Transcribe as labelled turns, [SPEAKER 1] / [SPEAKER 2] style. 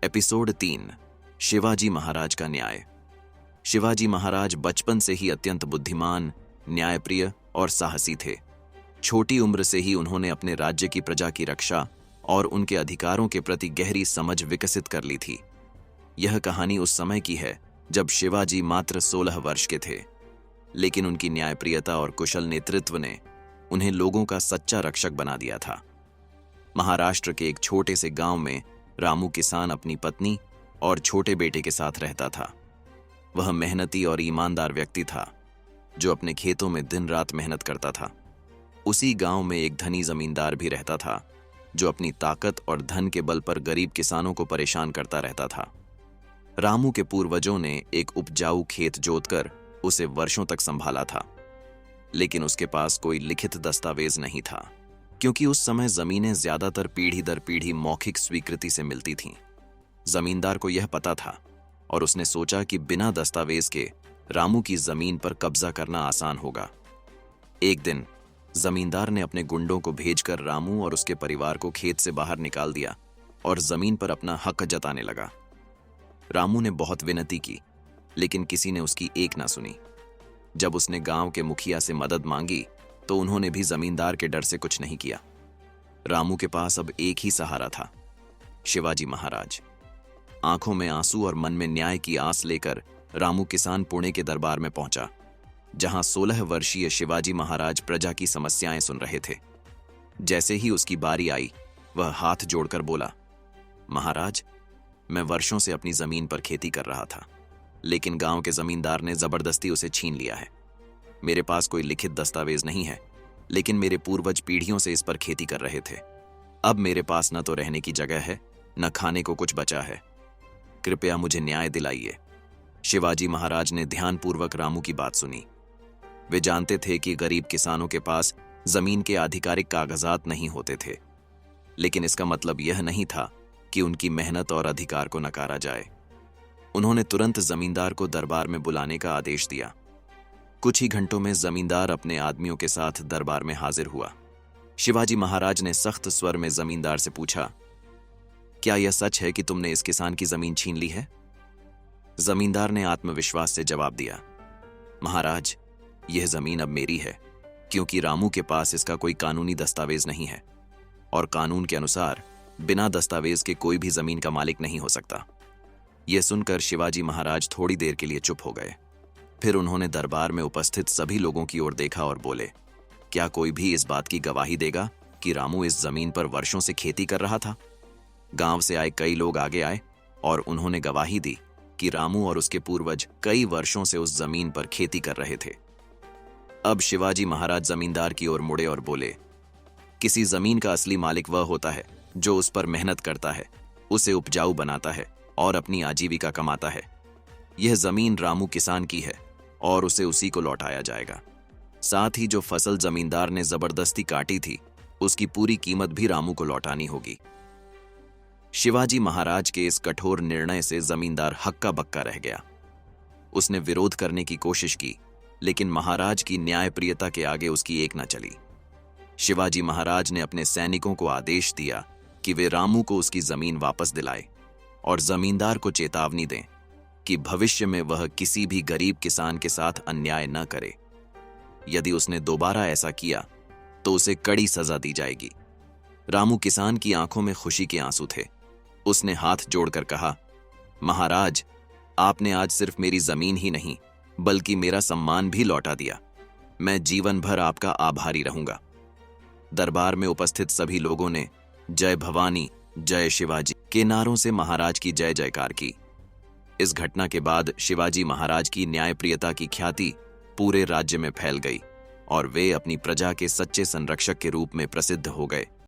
[SPEAKER 1] Episode 3 Shivaji Maharaj का न्याय। शिवाजी महाराज बचपन से ही अत्यंत बुद्धिमान, न्यायप्रिय और साहसी थे। छोटी उम्र से ही उन्होंने अपने राज्य की प्रजा की रक्षा और उनके अधिकारों के प्रति गहरी समझ विकसित कर ली थी। यह कहानी उस समय की है जब शिवाजी मात्र 16 वर्ष के थे, लेकिन उनकी न्यायप्रियता और कुशल नेतृत्व ने उन्हें लोगों का सच्चा रक्षक बना दिया था। महाराष्ट्र के एक छोटे से गांव में रामू किसान अपनी पत्नी और छोटे बेटे के साथ रहता था। वह मेहनती और ईमानदार व्यक्ति था जो अपने खेतों में दिन रात मेहनत करता था। उसी गांव में एक धनी जमींदार भी रहता था जो अपनी ताकत और धन के बल पर गरीब किसानों को परेशान करता रहता था। रामू के पूर्वजों ने एक उपजाऊ खेत जोतकर उसे वर्षों तक संभाला था, लेकिन उसके पास कोई लिखित दस्तावेज नहीं था, क्योंकि उस समय जमीनें ज्यादातर पीढ़ी दर पीढ़ी मौखिक स्वीकृति से मिलती थीं। जमींदार को यह पता था और उसने सोचा कि बिना दस्तावेज के रामू की जमीन पर कब्जा करना आसान होगा। एक दिन जमींदार ने अपने गुंडों को भेजकर रामू और उसके परिवार को खेत से बाहर निकाल दिया और जमीन पर अपना हक जताने लगा। रामू ने बहुत विनती की, लेकिन किसी ने उसकी एक ना सुनी। जब उसने गांव के मुखिया से मदद मांगी तो उन्होंने भी जमींदार के डर से कुछ नहीं किया। रामू के पास अब एक ही सहारा था, शिवाजी महाराज। आंखों में आंसू और मन में न्याय की आस लेकर रामू किसान पुणे के दरबार में पहुंचा, जहां 16 वर्षीय शिवाजी महाराज प्रजा की समस्याएं सुन रहे थे। जैसे ही उसकी बारी आई, वह हाथ जोड़कर बोला, महाराज, मैं वर्षों से अपनी जमीन पर खेती कर रहा था, लेकिन गांव के जमींदार ने जबरदस्ती उसे छीन लिया है। मेरे पास कोई लिखित दस्तावेज नहीं है, लेकिन मेरे पूर्वज पीढ़ियों से इस पर खेती कर रहे थे। अब मेरे पास न तो रहने की जगह है, न खाने को कुछ बचा है। कृपया मुझे न्याय दिलाइए। शिवाजी महाराज ने ध्यानपूर्वक रामू की बात सुनी। वे जानते थे कि गरीब किसानों के पास जमीन के आधिकारिक कागजात नहीं होते थे, लेकिन इसका मतलब यह नहीं था कि उनकी मेहनत और अधिकार को नकारा जाए। उन्होंने तुरंत जमींदार को दरबार में बुलाने का आदेश दिया। कुछ ही घंटों में जमींदार अपने आदमियों के साथ दरबार में हाजिर हुआ। शिवाजी महाराज ने सख्त स्वर में जमींदार से पूछा, क्या यह सच है कि तुमने इस किसान की जमीन छीन ली है? जमींदार ने आत्मविश्वास से जवाब दिया, महाराज, यह जमीन अब मेरी है, क्योंकि रामू के पास इसका कोई कानूनी दस्तावेज नहीं है, और कानून के अनुसार बिना दस्तावेज के कोई भी जमीन का मालिक नहीं हो सकता। यह सुनकर शिवाजी महाराज थोड़ी देर के लिए चुप हो गए। फिर उन्होंने दरबार में उपस्थित सभी लोगों की ओर देखा और बोले, क्या कोई भी इस बात की गवाही देगा कि रामू इस जमीन पर वर्षों से खेती कर रहा था? गांव से आए कई लोग आगे आए और उन्होंने गवाही दी कि रामू और उसके पूर्वज कई वर्षों से उस जमीन पर खेती कर रहे थे। अब शिवाजी महाराज जमींदार की ओर मुड़े और बोले, किसी जमीन का असली मालिक वह होता है जो उस पर मेहनत करता है, उसे उपजाऊ बनाता है और अपनी आजीविका कमाता है। यह जमीन रामू किसान की है और उसे उसी को लौटाया जाएगा। साथ ही जो फसल जमींदार ने जबरदस्ती काटी थी, उसकी पूरी कीमत भी रामू को लौटानी होगी। शिवाजी महाराज के इस कठोर निर्णय से जमींदार हक्का बक्का रह गया। उसने विरोध करने की कोशिश की, लेकिन महाराज की न्यायप्रियता के आगे उसकी एक न चली। शिवाजी महाराज ने अपने सैनिकों को आदेश दिया कि वे रामू को उसकी जमीन वापस दिलाए और जमींदार को चेतावनी दें कि भविष्य में वह किसी भी गरीब किसान के साथ अन्याय न करे। यदि उसने दोबारा ऐसा किया तो उसे कड़ी सजा दी जाएगी। रामू किसान की आंखों में खुशी के आंसू थे। उसने हाथ जोड़कर कहा, महाराज, आपने आज सिर्फ मेरी जमीन ही नहीं बल्कि मेरा सम्मान भी लौटा दिया। मैं जीवन भर आपका आभारी रहूंगा। दरबार में उपस्थित सभी लोगों ने जय भवानी, जय शिवाजी के नारों से महाराज की जय जयकार की। इस घटना के बाद शिवाजी महाराज की न्यायप्रियता की ख्याति पूरे राज्य में फैल गई और वे अपनी प्रजा के सच्चे संरक्षक के रूप में प्रसिद्ध हो गए।